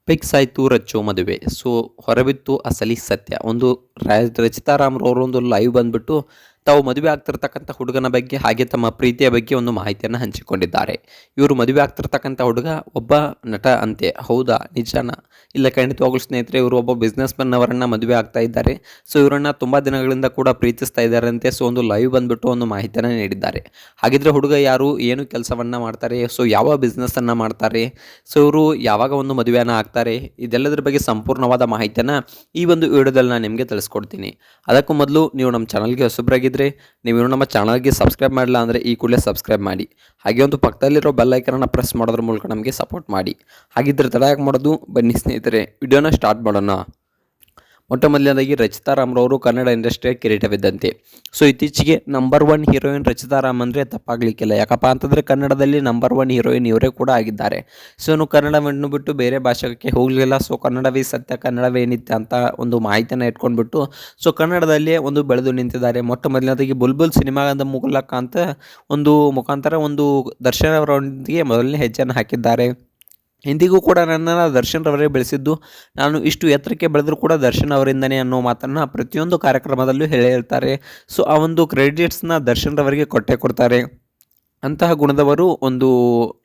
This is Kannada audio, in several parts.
ಫಿಕ್ಸ್ ಆಯಿತು ರಚ್ಚು ಮದುವೆ. ಸೊ ಹೊರಬಿತ್ತು ಅಸಲಿ ಸತ್ಯ. ಒಂದು ರಚಿತಾ ರಾಮ್‌ರವರು ಒಂದು ಲೈವ್ ಬಂದ್ಬಿಟ್ಟು ತಾವು ಮದುವೆ ಆಗ್ತಿರ್ತಕ್ಕಂಥ ಹುಡುಗನ ಬಗ್ಗೆ ಹಾಗೆ ತಮ್ಮ ಪ್ರೀತಿಯ ಬಗ್ಗೆ ಒಂದು ಮಾಹಿತಿಯನ್ನು ಹಂಚಿಕೊಂಡಿದ್ದಾರೆ. ಇವರು ಮದುವೆ ಆಗ್ತಿರ್ತಕ್ಕಂಥ ಹುಡುಗ ಒಬ್ಬ ನಟ ಅಂತೆ. ಹೌದಾ? ನಿಜಾನಾ? ಇಲ್ಲ, ಖಂಡಿತವಾಗ್ಲೂ ಸ್ನೇಹಿತರೆ, ಇವರು ಒಬ್ಬ ಬಿಸ್ನೆಸ್ ಮ್ಯಾನ್ ಅವರನ್ನು ಮದುವೆ ಆಗ್ತಾ ಇದ್ದಾರೆ. ಸೊ ಇವರನ್ನು ತುಂಬ ದಿನಗಳಿಂದ ಕೂಡ ಪ್ರೀತಿಸ್ತಾ ಇದ್ದಾರಂತೆ. ಸೊ ಒಂದು ಲೈವ್ ಬಂದ್ಬಿಟ್ಟು ಒಂದು ಮಾಹಿತಿಯನ್ನು ನೀಡಿದ್ದಾರೆ. ಹಾಗಿದ್ರೆ ಹುಡುಗ ಯಾರು, ಏನು ಕೆಲಸವನ್ನು ಮಾಡ್ತಾರೆ, ಸೊ ಯಾವ ಬಿಸ್ನೆಸ್ಸನ್ನು ಮಾಡ್ತಾರೆ, ಸೊ ಇವರು ಯಾವಾಗ ಒಂದು ಮದುವೆಯನ್ನು ಆಗ್ತಾರೆ, ಇದೆಲ್ಲದರ ಬಗ್ಗೆ ಸಂಪೂರ್ಣವಾದ ಮಾಹಿತಿಯನ್ನು ಈ ಒಂದು ವಿಡಿಯೋದಲ್ಲಿ ನಾನು ನಿಮಗೆ ತಿಳಿಸ್ಕೊಡ್ತೀನಿ. ಅದಕ್ಕೂ ಮೊದಲು ನೀವು ನಮ್ಮ ಚಾನಲ್ಗೆ ಹೊಸಬರಾಗಿದ್ದರೆ, ನೀವು ನಮ್ಮ ಚಾನಲ್ಗೆ ಸಬ್ಸ್ಕ್ರೈಬ್ ಮಾಡಿಲ್ಲ ಅಂದರೆ ಈ ಕೂಡಲೇ ಸಬ್ಸ್ಕ್ರೈಬ್ ಮಾಡಿ. ಹಾಗೆ ಒಂದು ಪಕ್ಕದಲ್ಲಿರೋ ಬೆಲ್ ಐಕನನ್ನು ಪ್ರೆಸ್ ಮಾಡೋದ್ರ ಮೂಲಕ ನಮಗೆ ಸಪೋರ್ಟ್ ಮಾಡಿ. ಹಾಗಿದ್ರೆ ತಡ ಯಾಕೆ ಮಾಡೋದು, ಬನ್ನಿ ಸ್ನೇಹಿತರೆ ವಿಡಿಯೋನ ಸ್ಟಾರ್ಟ್ ಮಾಡೋಣ. ಮೊಟ್ಟ ಮೊದಲನೇದಾಗಿ ರಚಿತಾ ರಾಮ್‌ರವರು ಕನ್ನಡ ಇಂಡಸ್ಟ್ರಿಯ ಕಿರೀಟವಿದ್ದಂತೆ. ಸೊ ಇತ್ತೀಚೆಗೆ ನಂಬರ್ 1 ಹೀರೋಯಿನ್ ರಚಿತಾ ರಾಮ್ ಅಂದರೆ ತಪ್ಪಾಗಲಿಕ್ಕಿಲ್ಲ. ಯಾಕಪ್ಪ ಅಂತಂದರೆ ಕನ್ನಡದಲ್ಲಿ ನಂಬರ್ 1 ಹೀರೋಯಿನ್ ಇವರೇ ಕೂಡ ಆಗಿದ್ದಾರೆ. ಸೊ ಇನ್ನು ಕನ್ನಡವನ್ನು ಬಿಟ್ಟು ಬೇರೆ ಭಾಷೆಗೆ ಹೋಗಲಿಲ್ಲ. ಸೊ ಕನ್ನಡವೇ ಸತ್ಯ, ಕನ್ನಡವೇ ನಿತ್ಯ ಅಂತ ಒಂದು ಮಾಹಿತಿಯನ್ನು ಇಟ್ಕೊಂಡ್ಬಿಟ್ಟು ಸೊ ಕನ್ನಡದಲ್ಲಿಯೇ ಒಂದು ಬೆಳೆದು ನಿಂತಿದ್ದಾರೆ. ಮೊಟ್ಟ ಮೊದಲನೇದಾಗಿ ಬುಲ್ಬುಲ್ ಸಿನಿಮಾದ ಮೂಲಕ ಅಂತ ಒಂದು ಮುಖಾಂತರ ಒಂದು ದರ್ಶನ್ ಅವರೊಂದಿಗೆ ಮೊದಲನೇ ಹೆಜ್ಜೆಯನ್ನು ಹಾಕಿದ್ದಾರೆ. ಇಂದಿಗೂ ಕೂಡ ನನ್ನನ್ನು ದರ್ಶನ್ ರವರೇ ಬೆಳೆಸಿದ್ದು, ನಾನು ಇಷ್ಟು ಎತ್ತರಕ್ಕೆ ಬೆಳೆದರೂ ಕೂಡ ದರ್ಶನ್ ಅವರಿಂದನೇ ಅನ್ನೋ ಮಾತನ್ನು ಪ್ರತಿಯೊಂದು ಕಾರ್ಯಕ್ರಮದಲ್ಲೂ ಹೇಳಿರ್ತಾರೆ. ಸೊ ಆ ಒಂದು ಕ್ರೆಡಿಟ್ಸ್ನ ದರ್ಶನ್ ರವರಿಗೆ ಕೊಟ್ಟೇ ಕೊಡ್ತಾರೆ. ಅಂತಹ ಗುಣದವರು ಒಂದು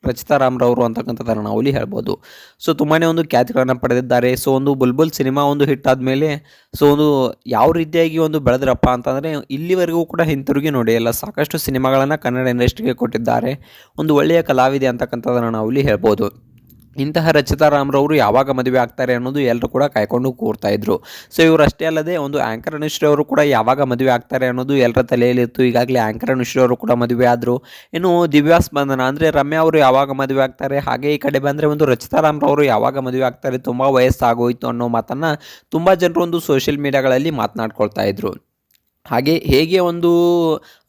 ರಚಿತಾ ರಾಮ್‌ರವರು ಅಂತಕ್ಕಂಥದ್ದನ್ನು ನಾವು ಇಲ್ಲಿ ಹೇಳ್ಬೋದು. ಸೊ ತುಂಬಾ ಒಂದು ಖ್ಯಾತಿಗಳನ್ನು ಪಡೆದಿದ್ದಾರೆ. ಸೊ ಒಂದು ಬುಲ್ಬುಲ್ ಸಿನಿಮಾ ಒಂದು ಹಿಟ್ ಆದಮೇಲೆ ಸೊ ಒಂದು ಯಾವ ರೀತಿಯಾಗಿ ಒಂದು ಬೆಳೆದ್ರಪ್ಪ ಅಂತಂದರೆ ಇಲ್ಲಿವರೆಗೂ ಕೂಡ ಹಿಂತಿರುಗಿ ನೋಡಿ ಎಲ್ಲ ಸಾಕಷ್ಟು ಸಿನಿಮಾಗಳನ್ನು ಕನ್ನಡ ಇಂಡಸ್ಟ್ರಿಗೆ ಕೊಟ್ಟಿದ್ದಾರೆ. ಒಂದು ಒಳ್ಳೆಯ ಕಲಾವಿದೆ ಅಂತಕ್ಕಂಥದ್ದನ್ನು ನಾವು ಇಲ್ಲಿ ಹೇಳ್ಬೋದು. ಇಂತಹ ರಚಿತಾ ರಾಮ್‌ರವರು ಯಾವಾಗ ಮದುವೆ ಆಗ್ತಾರೆ ಅನ್ನೋದು ಎಲ್ಲರೂ ಕೂಡ ಕಾಯ್ಕೊಂಡು ಕೂರ್ತಾ ಇದ್ರು. ಸೊ ಇವರು ಅಷ್ಟೇ ಅಲ್ಲದೆ ಒಂದು ಆ್ಯಂಕರ್ ಅನುಶ್ರೀ ಅವರು ಕೂಡ ಯಾವಾಗ ಮದುವೆ ಆಗ್ತಾರೆ ಅನ್ನೋದು ಎಲ್ಲರ ತಲೆಯಲ್ಲಿತ್ತು. ಈಗಾಗಲೇ ಆ್ಯಂಕರ್ ಅನುಶ್ರೀ ಅವರು ಕೂಡ ಮದುವೆ ಆದರು. ಇನ್ನು ದಿವ್ಯಾ ಸ್ಪಂದನ ಅಂದರೆ ರಮ್ಯಾ ಅವರು ಯಾವಾಗ ಮದುವೆ ಆಗ್ತಾರೆ, ಹಾಗೆ ಈ ಕಡೆ ಬಂದರೆ ಒಂದು ರಚಿತಾ ರಾಮ್‌ರವರು ಯಾವಾಗ ಮದುವೆ ಆಗ್ತಾರೆ, ತುಂಬ ವಯಸ್ಸಾಗೋಯಿತು ಅನ್ನೋ ಮಾತನ್ನು ತುಂಬ ಜನರು ಒಂದು ಸೋಷಿಯಲ್ ಮೀಡಿಯಾಗಳಲ್ಲಿ ಮಾತನಾಡ್ಕೊಳ್ತಾ ಇದ್ರು. ಹಾಗೆ ಹೇಗೆ ಒಂದು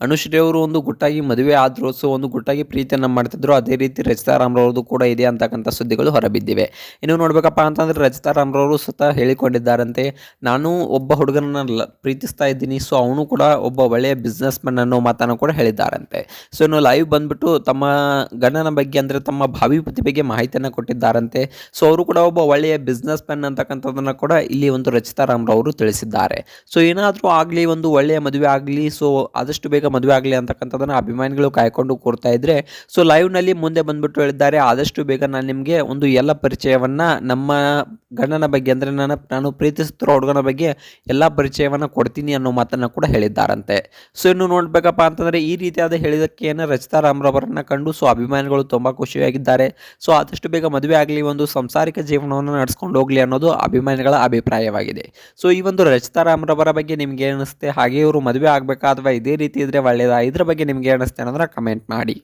ಅನುಶ್ರೀ ಅವರು ಒಂದು ಗುಟ್ಟಾಗಿ ಮದುವೆ ಆದರು, ಸೊ ಒಂದು ಗುಟ್ಟಾಗಿ ಪ್ರೀತಿಯನ್ನು ಮಾಡ್ತಿದ್ರು, ಅದೇ ರೀತಿ ರಚಿತಾ ರಾಮ್‌ರವ್ರದ್ದು ಕೂಡ ಇದೆ ಅಂತಕ್ಕಂಥ ಸುದ್ದಿಗಳು ಹೊರಬಿದ್ದಿವೆ. ಇನ್ನು ನೋಡಬೇಕಪ್ಪ ಅಂತಂದರೆ ರಚಿತಾ ರಾಮ್‌ರವರು ಸ್ವತಃ ಹೇಳಿಕೊಂಡಿದ್ದಾರಂತೆ, ನಾನು ಒಬ್ಬ ಹುಡುಗನನ್ನು ಪ್ರೀತಿಸ್ತಾ ಇದ್ದೀನಿ, ಸೊ ಅವನು ಕೂಡ ಒಬ್ಬ ಒಳ್ಳೆಯ ಬಿಸ್ನೆಸ್ ಮ್ಯಾನ್ ಅನ್ನೋ ಮಾತನ್ನು ಕೂಡ ಹೇಳಿದ್ದಾರಂತೆ. ಸೊ ಇನ್ನು ಲೈವ್ ಬಂದುಬಿಟ್ಟು ತಮ್ಮ ಗಂಡನ ಬಗ್ಗೆ ಅಂದರೆ ತಮ್ಮ ಭಾವಿ ಪತಿ ಬಗ್ಗೆ ಮಾಹಿತಿಯನ್ನು ಕೊಟ್ಟಿದ್ದಾರಂತೆ. ಸೊ ಅವರು ಕೂಡ ಒಬ್ಬ ಒಳ್ಳೆಯ ಬಿಸ್ನೆಸ್ ಮ್ಯಾನ್ ಅಂತಕ್ಕಂಥದ್ದನ್ನು ಕೂಡ ಇಲ್ಲಿ ಒಂದು ರಚಿತಾ ರಾಮ್‌ರವರು ತಿಳಿಸಿದ್ದಾರೆ. ಸೊ ಏನಾದರೂ ಆಗಲಿ, ಒಂದು ಒಳ್ಳೆಯ ಮದುವೆ ಆಗಲಿ, ಸೊ ಆದಷ್ಟು ಬೇಗ ಮದುವೆ ಆಗಲಿ ಅಂತಕ್ಕಂಥದ್ದನ್ನು ಅಭಿಮಾನಿಗಳು ಕಾಯ್ಕೊಂಡು ಕೂರ್ತಾ ಇದ್ದರೆ, ಸೊ ಲೈವ್ನಲ್ಲಿ ಮುಂದೆ ಬಂದುಬಿಟ್ಟು ಹೇಳಿದ್ದಾರೆ, ಆದಷ್ಟು ಬೇಗ ನಾನು ನಿಮಗೆ ಒಂದು ಎಲ್ಲ ಪರಿಚಯವನ್ನು ನಮ್ಮ ಗಂಡನ ಬಗ್ಗೆ ಅಂದರೆ ನಾನು ಪ್ರೀತಿಸುತ್ತಿರೋ ಹುಡುಗನ ಬಗ್ಗೆ ಎಲ್ಲ ಪರಿಚಯವನ್ನು ಕೊಡ್ತೀನಿ ಅನ್ನೋ ಮಾತನ್ನು ಕೂಡ ಹೇಳಿದ್ದಾರಂತೆ. ಸೊ ಇನ್ನು ನೋಡಬೇಕಪ್ಪ ಅಂತಂದರೆ ಈ ರೀತಿಯಾದ ಹೇಳಿದಕ್ಕೆಯನ್ನು ರಚಿತಾ ರಾಮ್‌ರವರನ್ನು ಕಂಡು ಸೊ ಅಭಿಮಾನಿಗಳು ತುಂಬ ಖುಷಿಯಾಗಿದ್ದಾರೆ. ಸೊ ಆದಷ್ಟು ಬೇಗ ಮದುವೆ ಆಗಲಿ, ಒಂದು ಸಂಸಾರಿಕ ಜೀವನವನ್ನು ನಡೆಸ್ಕೊಂಡು ಹೋಗಲಿ ಅನ್ನೋದು ಅಭಿಮಾನಿಗಳ ಅಭಿಪ್ರಾಯವಾಗಿದೆ. ಸೊ ಈ ಒಂದು ರಚಿತಾ ರಾಮ್‌ರವರ ಬಗ್ಗೆ ನಿಮ್ಗೆ ಏನಿಸುತ್ತೆ, ಹಾಗೆ ಇವರು ಮದುವೆ ಆಗಬೇಕಾ ಅಥವಾ ಇದೇ ರೀತಿ ಇದ್ದರೆ ಒಳ್ಳೆಯದಾ, ಇದ್ರ ಬಗ್ಗೆ ನಿಮ್ಗೆ ಏನಿಸುತ್ತೆ ಅನ್ನೋದನ್ನ ಕಮೆಂಟ್ ಮಾಡಿ.